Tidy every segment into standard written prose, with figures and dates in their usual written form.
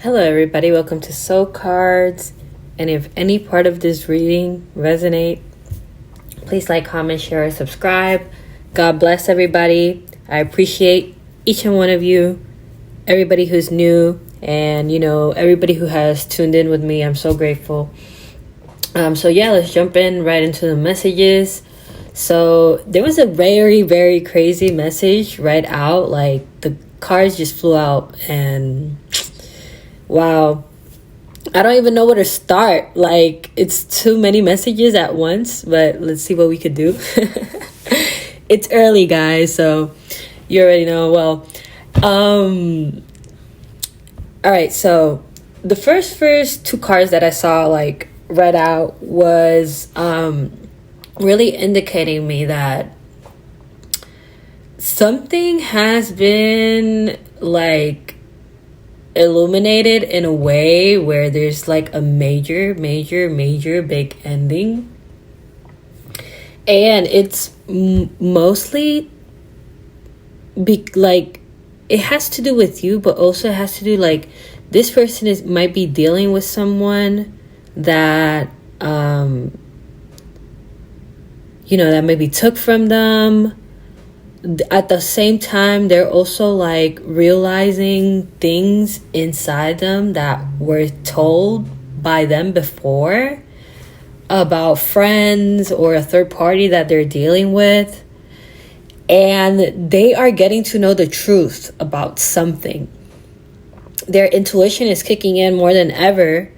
Hello, everybody. Welcome to Soul Cards. And if any part of this reading resonate, please like, comment, share, or subscribe. God bless everybody. I appreciate each and one of you, everybody who's new, and everybody who has tuned in with me. I'm so grateful. Let's jump in right into the messages. So there was a very, very crazy message right out. Like the cards just flew out, and wow, I don't even know where to start. Like, it's too many messages at once, but let's see what we could do. It's early, guys, so you already know. Well, all right, so the first two cards that I saw, like, read out was really indicating me that something has been, like, illuminated in a way where there's like a major big ending, and it's mostly like it has to do with you, but also it has to do like this person might be dealing with someone that that maybe took from them. At the same time, they're also like realizing things inside them that were told by them before about friends or a third party that they're dealing with, and they are getting to know the truth about something. Their intuition is kicking in more than ever.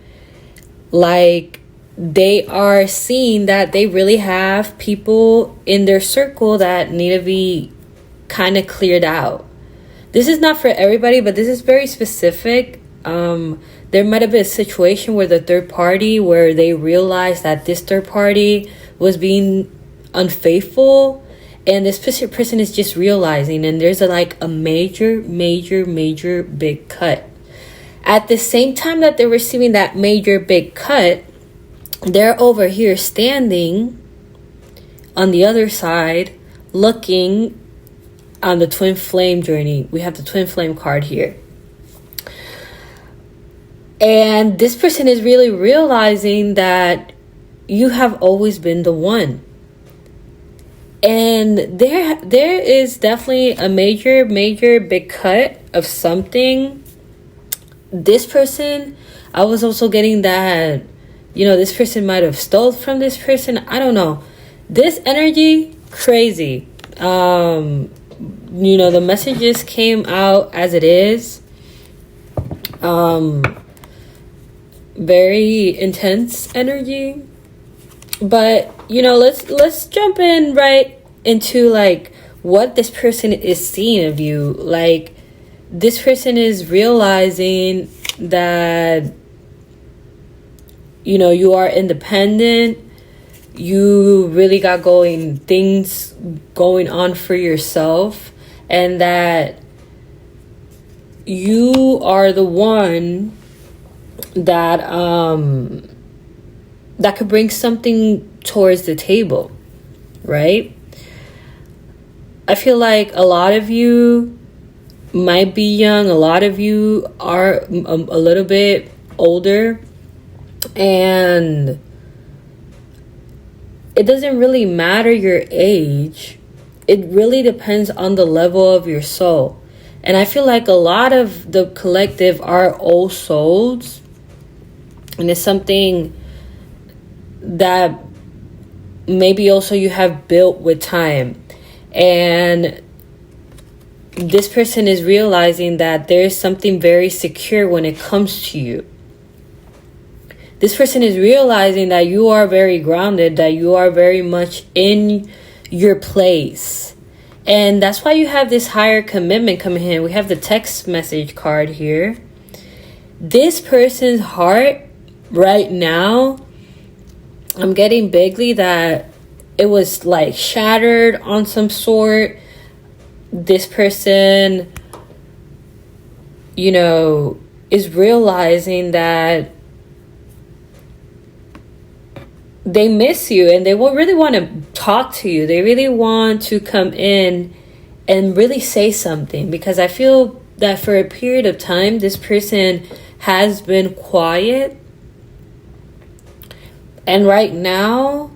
Like, they are seeing that they really have people in their circle that need to be kind of cleared out. This is not for everybody, but this is very specific. There might have been a situation where the third party, where they realized that this third party was being unfaithful, and this person is just realizing, and there's a major big cut. At the same time that they're receiving that major big cut, they're over here standing on the other side looking on the twin flame journey. We have the twin flame card here, and this person is really realizing that you have always been the one, and there is definitely a major big cut of something. This person, I was also getting that this person might have stole from this person. I don't know, this energy crazy. The messages came out as it is. Very intense energy. But, let's jump in right into, like, what this person is seeing of you. Like, this person is realizing that, you are independent. You really got things going on for yourself, and that you are the one that that could bring something towards the table, right? I feel like a lot of you might be young, a lot of you are a little bit older, and it doesn't really matter your age. It really depends on the level of your soul. And I feel like a lot of the collective are old souls. And it's something that maybe also you have built with time. And this person is realizing that there is something very secure when it comes to you. This person is realizing that you are very grounded, that you are very much in your place. And that's why you have this higher commitment coming in. We have the text message card here. This person's heart right now, I'm getting bigly that it was like shattered on some sort. This person, is realizing that they miss you, and they will really want to talk to you. They really want to come in and really say something, because I feel that for a period of time, this person has been quiet. And right now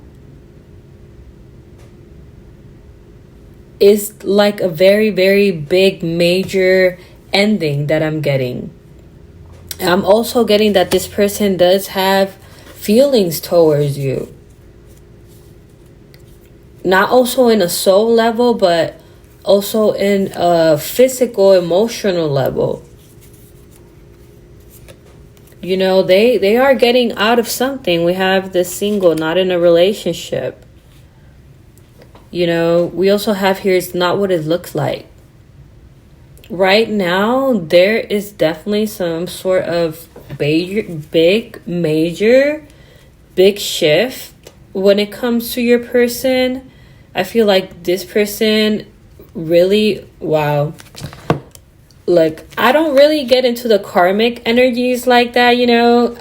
is like a very, very big, major ending that I'm getting. I'm also getting that this person does have feelings towards you. Not also in a soul level, but also in a physical, emotional level. You know, they are getting out of something. We have the single, not in a relationship. You know, we also have here, it's not what it looks like. Right now, there is definitely some sort of major shift when it comes to your person. I feel like this person really, wow. Like, I don't really get into the karmic energies like that, you know.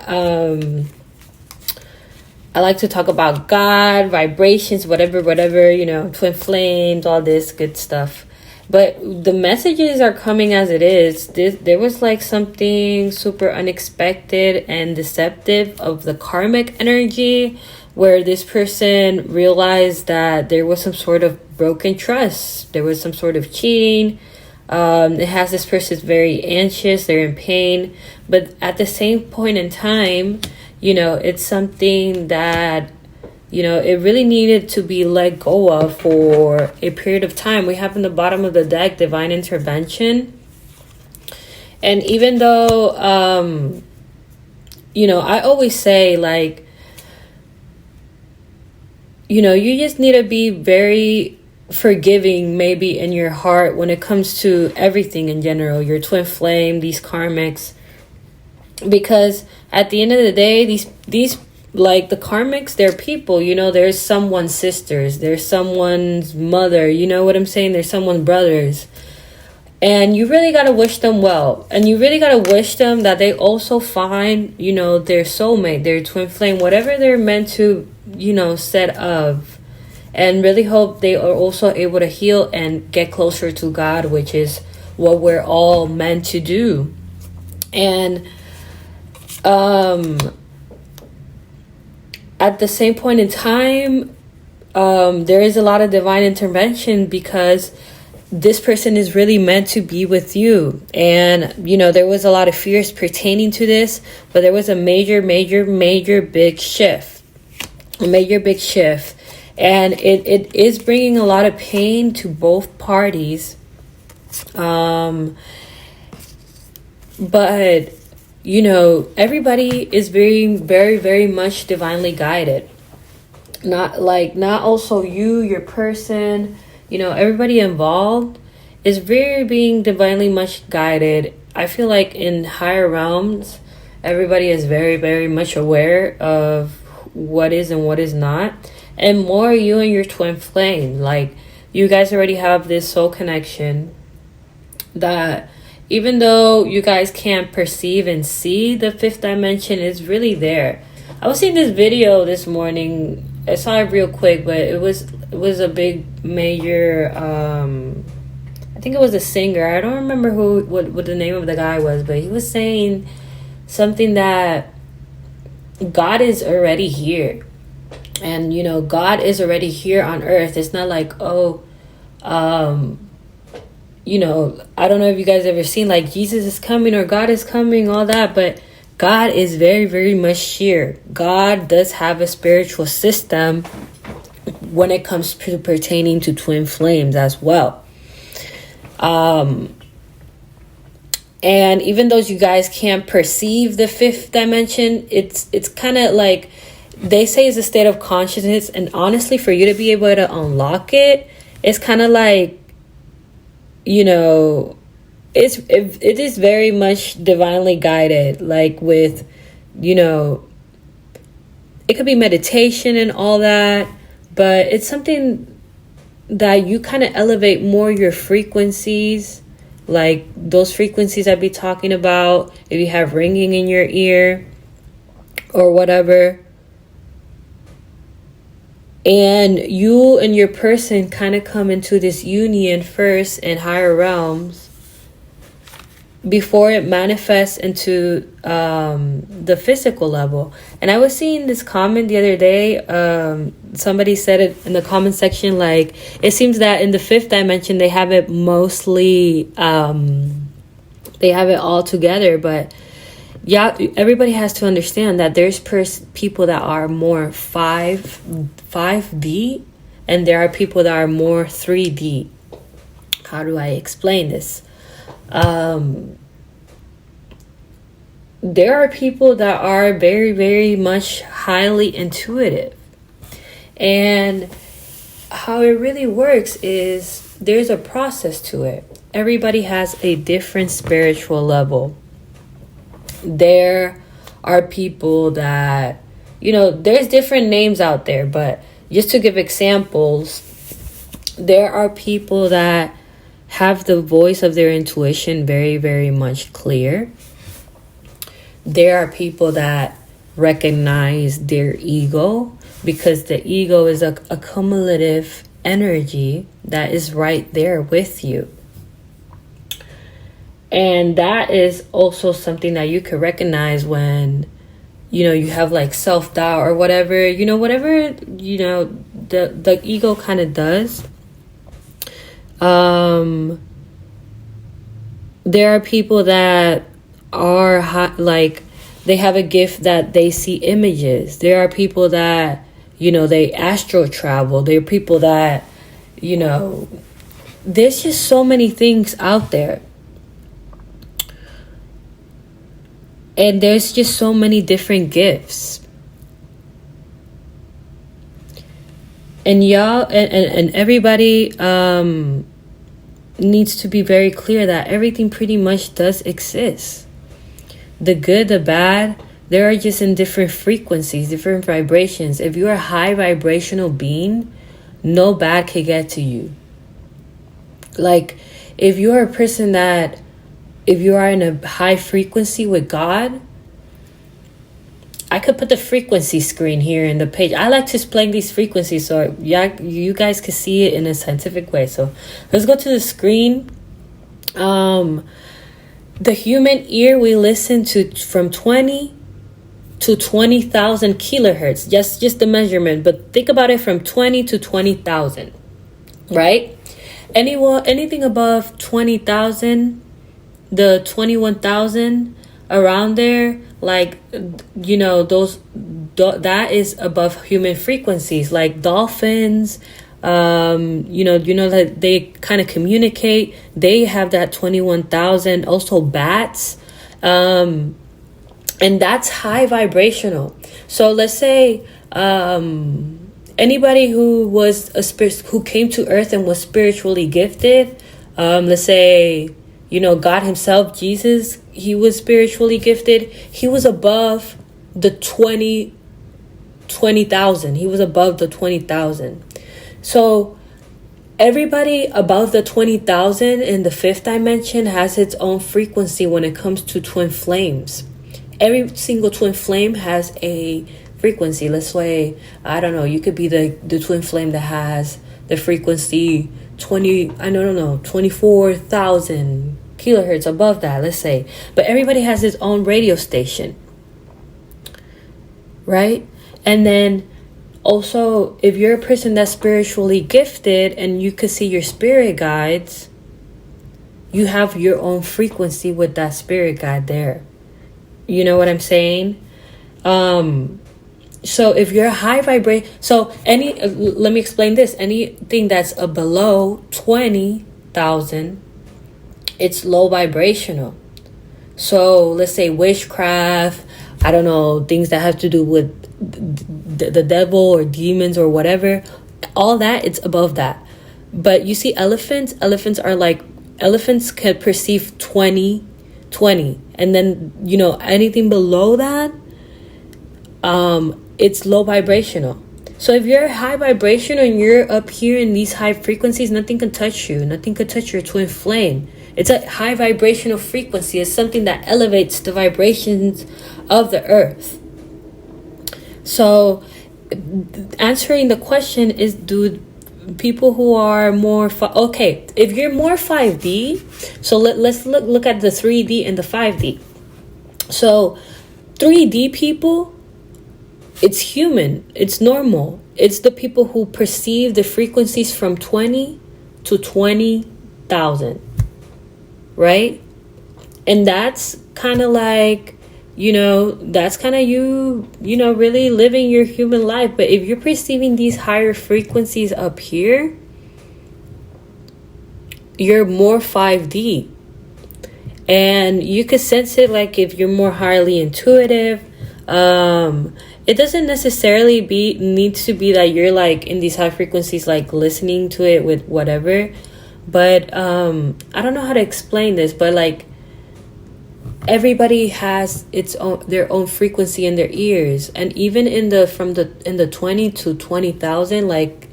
I like to talk about God, vibrations, whatever, you know, twin flames, all this good stuff. But the messages are coming as it is. There was like something super unexpected and deceptive of the karmic energy, where this person realized that there was some sort of broken trust. There was some sort of cheating. It has this person's very anxious. They're in pain. But at the same point in time, you know, it's something that, you know, it really needed to be let go of for a period of time. We have in the bottom of the deck, divine intervention. And even though, you know, I always say, like, you know, you just need to be very forgiving maybe in your heart when it comes to everything in general, your twin flame, these karmics. Because at the end of the day, these like the karmics, they're people, you know. There's someone's sisters, there's someone's mother, you know what I'm saying, there's someone's brothers. And you really got to wish them well. And you really got to wish them that they also find, you know, their soulmate, their twin flame, whatever they're meant to, you know, set of. And really hope they are also able to heal and get closer to God, which is what we're all meant to do. And at the same point in time, there is a lot of divine intervention, because this person is really meant to be with you. And, you know, there was a lot of fears pertaining to this, but there was a major big shift. A major big shift. And it is bringing a lot of pain to both parties. But, you know, everybody is very much divinely guided. Not also you, your person, you know, everybody involved is being divinely much guided. I feel like in higher realms, everybody is very much aware of what is and what is not. And more you and your twin flame, like, you guys already have this soul connection that even though you guys can't perceive and see, the fifth dimension is really there. I was seeing this video this morning. I saw it real quick, but it was a big major, I think it was a singer. I don't remember what the name of the guy was, but he was saying something that God is already here. And, you know, God is already here on earth. It's not like, oh, you know, I don't know if you guys ever seen like Jesus is coming or God is coming, all that. But God is very much here. God does have a spiritual system when it comes to pertaining to twin flames as well. And even though you guys can't perceive the fifth dimension, it's kind of like, they say it's a state of consciousness, and honestly, for you to be able to unlock it, it's kind of like, you know, it is very much divinely guided, like with, you know, it could be meditation and all that, but it's something that you kind of elevate more your frequencies, like those frequencies I'd be talking about, if you have ringing in your ear or whatever. And you and your person kind of come into this union first in higher realms. before it manifests into the physical level. And I was seeing this comment the other day. Somebody said it in the comment section, like, it seems that in the fifth dimension they have it mostly they have it all together, but yeah, everybody has to understand that there's people that are more 5D, and there are people that are more 3D. How do I explain this? There are people that are very, very much highly intuitive. And how it really works is there's a process to it. Everybody has a different spiritual level. There are people that, there's different names out there, but just to give examples, there are people that have the voice of their intuition very, very much clear. There are people that recognize their ego, because the ego is a cumulative energy that is right there with you. And that is also something that you could recognize when, you have like self-doubt or whatever, whatever, the ego kind of does. There are people that are like, they have a gift that they see images. There are people that, they astral travel. There are people that, there's just so many things out there. And there's just so many different gifts. And y'all and everybody needs to be very clear that everything pretty much does exist. The good, the bad, they are just in different frequencies, different vibrations. If you're a high vibrational being, no bad can get to you. Like, if you're a person that, if you are in a high frequency with God, I could put the frequency screen here in the page. I like to explain these frequencies so you guys can see it in a scientific way. So let's go to the screen. The human ear, we listen to from 20 to 20,000 kilohertz. Just the measurement, but think about it, from 20 to 20,000, right? Anything above 20,000, the 21,000 around there, like, that is above human frequencies. Like dolphins, that they kind of communicate. They have that 21,000. Also bats, and that's high vibrational. So let's say anybody who was who came to Earth and was spiritually gifted. Let's say, God himself, Jesus, he was spiritually gifted. He was above the 20,000. He was above the 20,000. So everybody above the 20,000 in the fifth dimension has its own frequency when it comes to twin flames. Every single twin flame has a frequency. Let's say, I don't know, you could be the twin flame that has the frequency 24,000 kilohertz above that, let's say. But everybody has its own radio station, right? And then also, if you're a person that's spiritually gifted and you could see your spirit guides, you have your own frequency with that spirit guide there. You know what I'm saying? So if you're high vibration, so let me explain this. Anything that's below 20,000, it's low vibrational. So let's say witchcraft, I don't know, things that have to do with the devil or demons or whatever, all that, it's above that. But you see elephants can perceive 20, and then, anything below that, it's low vibrational. So if you're high vibrational and you're up here in these high frequencies, nothing can touch you. Nothing can touch your twin flame. It's a high vibrational frequency. It's something that elevates the vibrations of the earth. So answering the question is, do people who are more okay, if you're more 5D, so let's look at the 3D and the 5D. So 3D people, it's human, it's normal. It's the people who perceive the frequencies from 20 to 20,000, right? And that's kind of like, that's kind of you really living your human life. But if you're perceiving these higher frequencies up here, you're more 5D. And you could sense it, like if you're more highly intuitive. It doesn't necessarily need to be that you're like in these high frequencies, like listening to it with whatever. But I don't know how to explain this, but like everybody has their own frequency in their ears. And even in the 20 to 20,000, like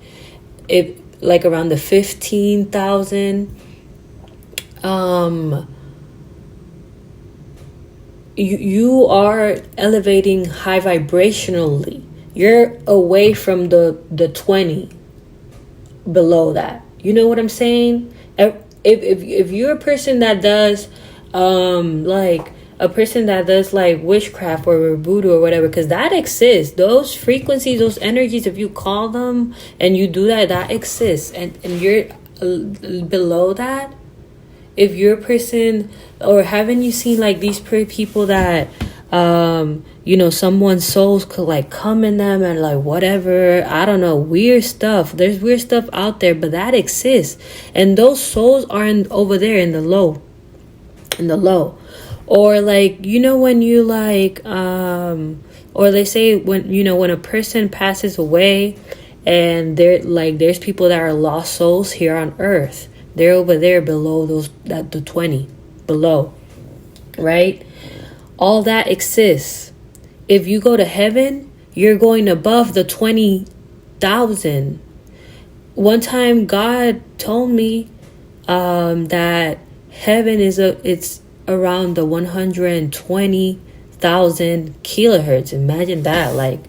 if like around the 15,000, you are elevating high vibrationally. You're away from the 20 below that. You know what I'm saying? If you're a person that does like a person that does like witchcraft or voodoo or whatever, because that exists, those frequencies, those energies, if you call them and you do that exists, and you're below that. If you're a person, or haven't you seen like these people that someone's souls could like come in them and like whatever, I don't know, weird stuff. There's weird stuff out there, but that exists. And those souls are over there in the low. Or like, when you like or they say when a person passes away, and there's people that are lost souls here on earth. They're over there below the 20 below, right? All that exists. If you go to heaven, you're going above the 20,000. One time God told me that heaven it's around the 120,000 kilohertz. Imagine that. Like,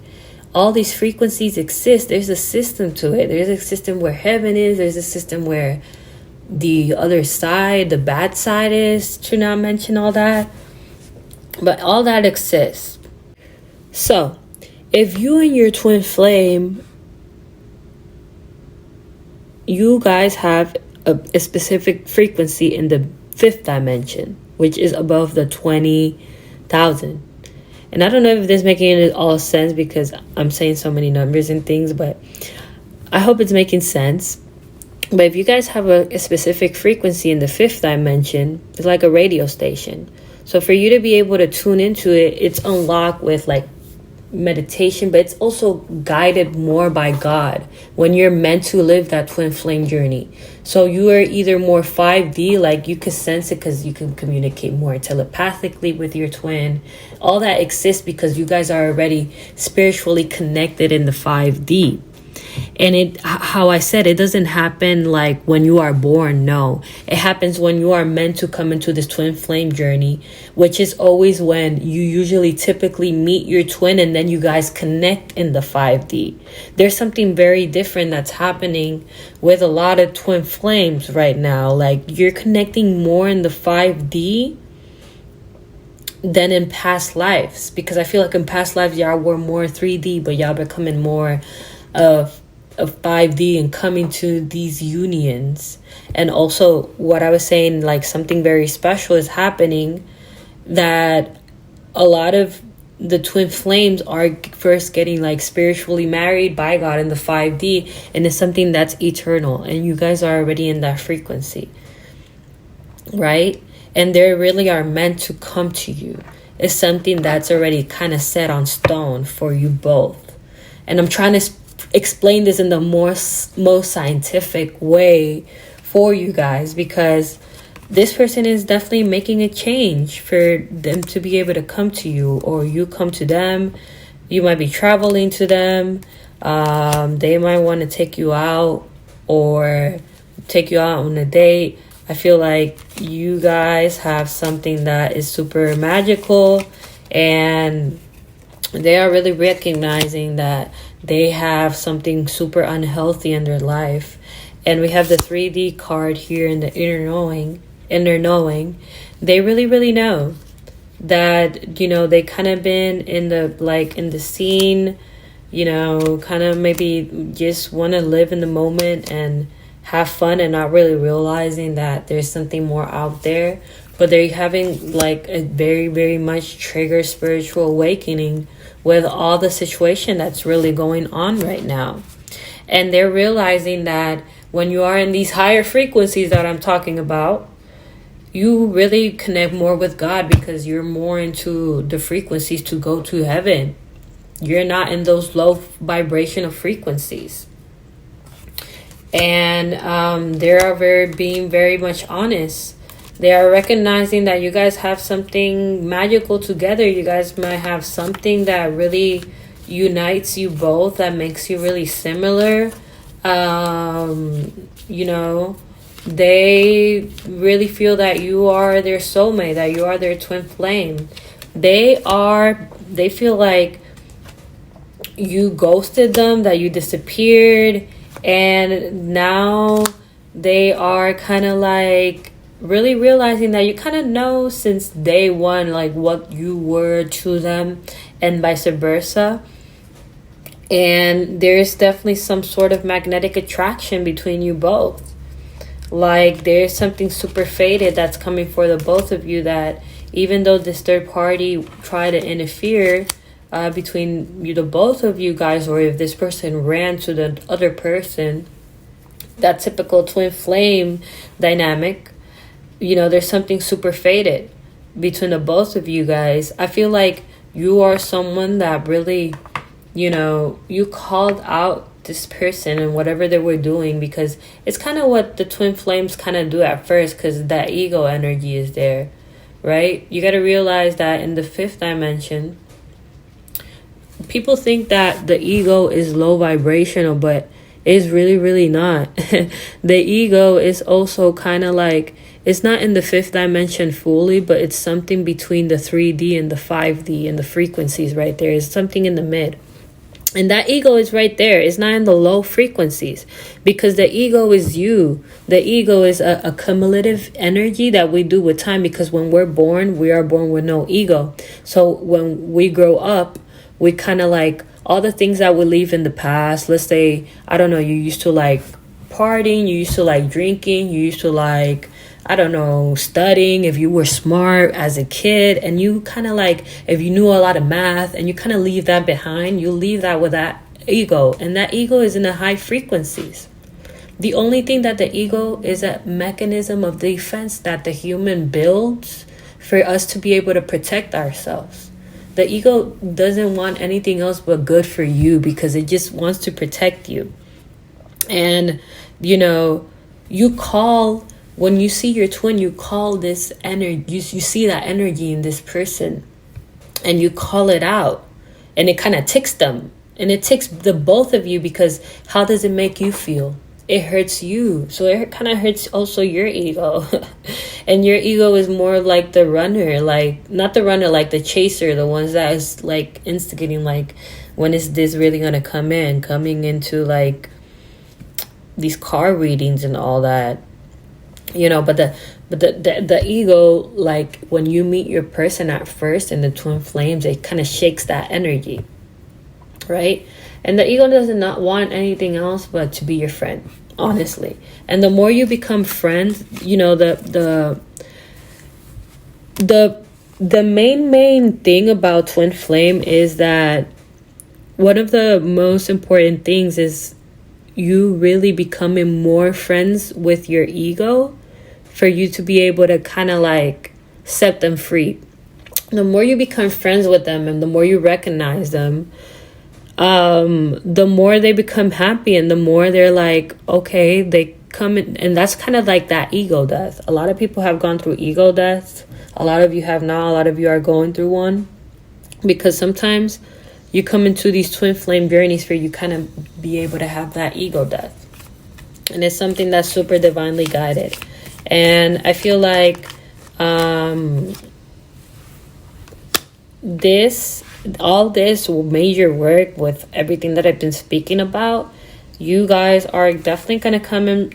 all these frequencies exist. There's a system to it. There's a system where heaven is. There's a system where the other side, the bad side is, to not mention all that. But all that exists. So if you and your twin flame, you guys have a specific frequency in the 5th dimension, which is above the 20,000. And I don't know if this is making all sense, because I'm saying so many numbers and things, but I hope it's making sense. But if you guys have a specific frequency in the 5th dimension, it's like a radio station. So for you to be able to tune into it, it's unlocked with like meditation, but it's also guided more by God when you're meant to live that twin flame journey. So you are either more 5D, like you can sense it because you can communicate more telepathically with your twin. All that exists because you guys are already spiritually connected in the 5D. And how I said, it doesn't happen like when you are born. No, it happens when you are meant to come into this twin flame journey, which is always when you usually typically meet your twin and then you guys connect in the 5D. There's something very different that's happening with a lot of twin flames right now. Like, you're connecting more in the 5D than in past lives, because I feel like in past lives y'all were more 3D, but y'all becoming more of 5D and coming to these unions. And also what I was saying, like something very special is happening, that a lot of the twin flames are first getting like spiritually married by God in the 5D, and it's something that's eternal, and you guys are already in that frequency, right? And they really are meant to come to you. It's something that's already kind of set on stone for you both. And I'm trying to explain this in the most scientific way for you guys, because this person is definitely making a change for them to be able to come to you, or you come to them. You might be traveling to them. They might want to take you out or take you out on a date. I feel like you guys have something that is super magical, and they are really recognizing that they have something super unhealthy in their life, and we have the 3D card here in the inner knowing. They really, really know that, you know, they kind of been in the, like, in the scene, you know, kind of maybe just want to live in the moment and have fun and not really realizing that there's something more out there. But they're having like a very, very much trigger spiritual awakening with all the situation that's really going on right now. And they're realizing that when you are in these higher frequencies that I'm talking about, you really connect more with God because you're more into the frequencies to go to heaven. You're not in those low vibrational frequencies. And they are being very much honest. They are recognizing that you guys have something magical together. You guys might have something that really unites you both, that makes you really similar. You know, they really feel that you are their soulmate, that you are their twin flame. They feel like you ghosted them, that you disappeared, and now they are kind of like really realizing that you kind of know since day one, like what you were to them and vice versa. And there's definitely some sort of magnetic attraction between you both. Like there's something super fated that's coming for the both of you, that even though this third party tried to interfere between the both of you guys, or if this person ran to the other person, that typical twin flame dynamic, you know, there's something super fated between the both of you guys. I feel like you are someone that really, you know, you called out this person and whatever they were doing, because it's kind of what the twin flames kind of do at first, because that ego energy is there, right? You got to realize that in the fifth dimension, people think that the ego is low vibrational, but it's really, really not. The ego is also kind of like, it's not in the fifth dimension fully, but it's something between the 3D and the 5D and the frequencies right there. It's something in the mid. And that ego is right there. It's not in the low frequencies, because the ego is you. The ego is a cumulative energy that we do with time, because when we're born, we are born with no ego. So when we grow up, we kind of like all the things that we leave in the past. Let's say, I don't know, you used to like partying, you used to like drinking, you used to like, I don't know, studying, if you were smart as a kid, and you kind of like, if you knew a lot of math, and you kind of leave that behind, you leave that with that ego, and that ego is in the high frequencies. The only thing that the ego is a mechanism of defense that the human builds for us to be able to protect ourselves. The ego doesn't want anything else but good for you, because it just wants to protect you. And, you know, when you see your twin, you call this energy, you see that energy in this person, and you call it out, and it kind of ticks them, and it ticks the both of you, because how does it make you feel? It hurts you, so it kind of hurts also your ego. And your ego is more like the runner, like not the runner, like the chaser, the ones that is like instigating, like when is this really gonna coming into these car readings and all that. You know, but the ego, like when you meet your person at first in the twin flames, it kind of shakes that energy, right? And the ego does not want anything else but to be your friend, honestly. And the more you become friends, you know, the main thing about twin flame is that one of the most important things is you really becoming more friends with your ego, for you to be able to kind of like set them free. The more you become friends with them and the more you recognize them, the more they become happy, and the more they're like, okay, they come in, and that's kind of like that ego death. A lot of people have gone through ego death. A lot of you have not. A lot of you are going through one, because sometimes you come into these twin flame journeys where you kind of be able to have that ego death, and it's something that's super divinely guided. And I feel like all this major work with everything that I've been speaking about, you guys are definitely going to come in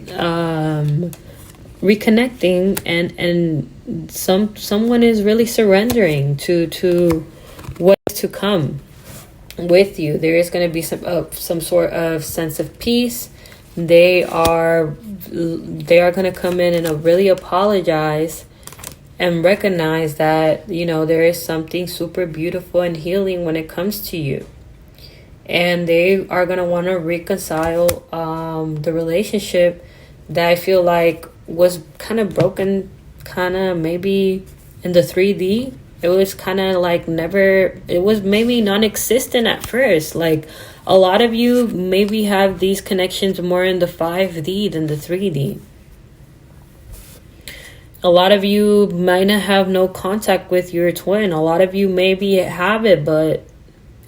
reconnecting, and someone is really surrendering to what is to come with you. There is going to be some sort of sense of peace. They are going to come in and really apologize and recognize that, you know, there is something super beautiful and healing when it comes to you. And they are going to want to reconcile the relationship that I feel like was kind of broken, kind of maybe in the 3D. It was kind of like it was maybe non-existent at first. Like, a lot of you maybe have these connections more in the 5D than the 3D. A lot of you might not have no contact with your twin. A lot of you maybe have it, but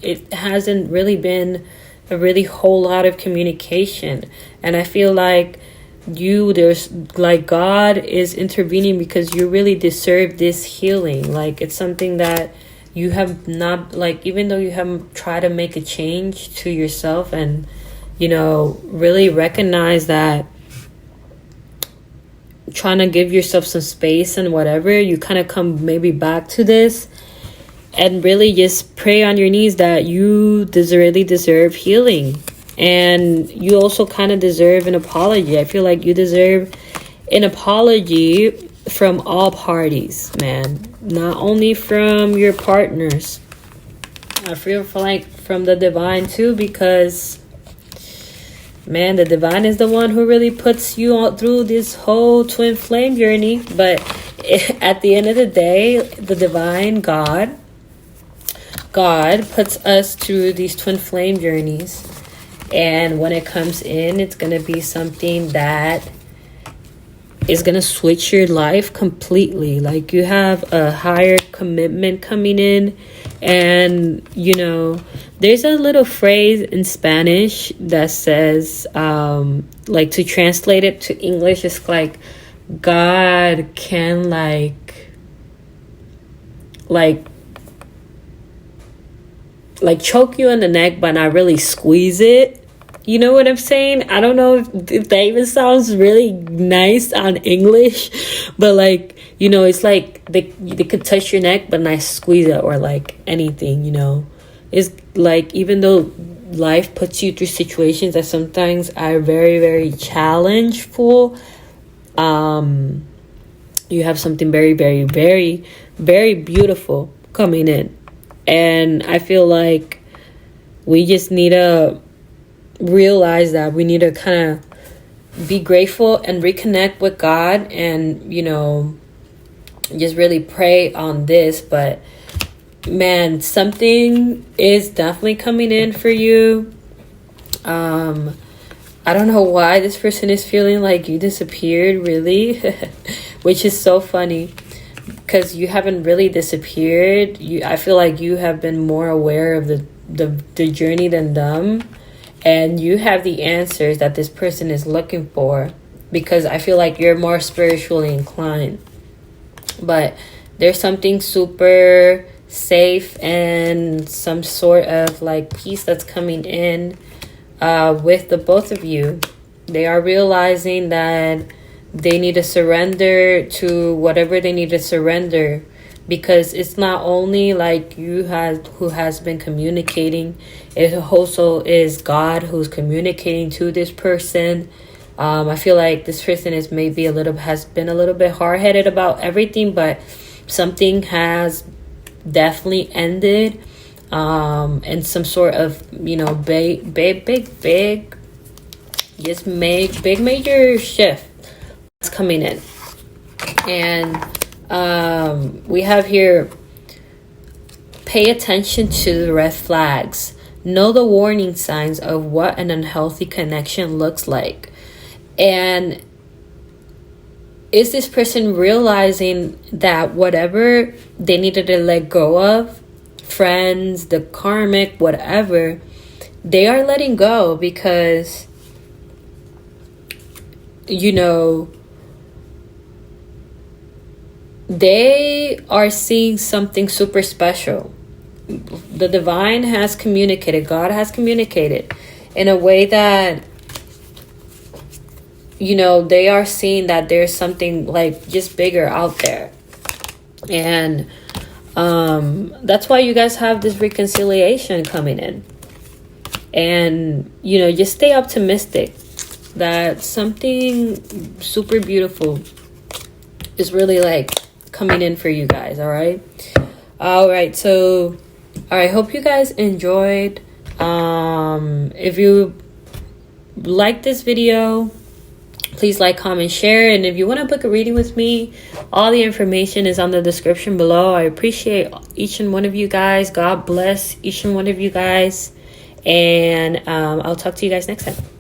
it hasn't really been a really whole lot of communication. And I feel like there's like God is intervening because you really deserve this healing. Like, it's something that you have not, like, even though you haven't tried to make a change to yourself and, you know, really recognize that, trying to give yourself some space and whatever, you kind of come maybe back to this and really just pray on your knees that you really deserve healing. And you also kind of deserve an apology. I feel like you deserve an apology from all parties, man. Not only from your partners. I feel like from the divine too, because, man, the divine is the one who really puts you all through this whole twin flame journey. But at the end of the day, the divine God puts us through these twin flame journeys. And when it comes in, it's going to be something that is going to switch your life completely. Like, you have a higher commitment coming in. And, you know, there's a little phrase in Spanish that says, like, to translate it to English, it's like, God can like choke you in the neck, but not really squeeze it. You know what I'm saying? I don't know if that even sounds really nice on English, but, like, you know, it's like they could touch your neck, but not squeeze it or like anything, you know. It's like, even though life puts you through situations that sometimes are very, very challengeful, you have something very, very, very, very beautiful coming in. And I feel like we just need to realize that we need to kind of be grateful and reconnect with God and, you know, just really pray on this. But, man, something is definitely coming in for you. I don't know why this person is feeling like you disappeared, really, which is so funny. Because you haven't really disappeared. I feel like you have been more aware of the journey than them. And you have the answers that this person is looking for. Because I feel like you're more spiritually inclined. But there's something super safe and some sort of like peace that's coming in with the both of you. They are realizing that they need to surrender to whatever they need to surrender, because it's not only like who has been communicating, it also is God who's communicating to this person. I feel like this person has been a little bit hard-headed about everything, but something has definitely ended, and some sort of, you know, big major shift coming in. And we have here, pay attention to the red flags, know the warning signs of what an unhealthy connection looks like. And is this person realizing that whatever they needed to let go of, friends, the karmic, whatever, they are letting go because, you know, they are seeing something super special. The divine has communicated, God has communicated in a way that you know, they are seeing that there's something like just bigger out there. And that's why you guys have this reconciliation coming in. And, you know, just stay optimistic that something super beautiful is really like coming in for you guys. All right. So, all right. Hope you guys enjoyed. If you like this video, please like, comment, share. And if you want to book a reading with me, all the information is on the description below. I appreciate each and one of you guys. God bless each and one of you guys. And I'll talk to you guys next time.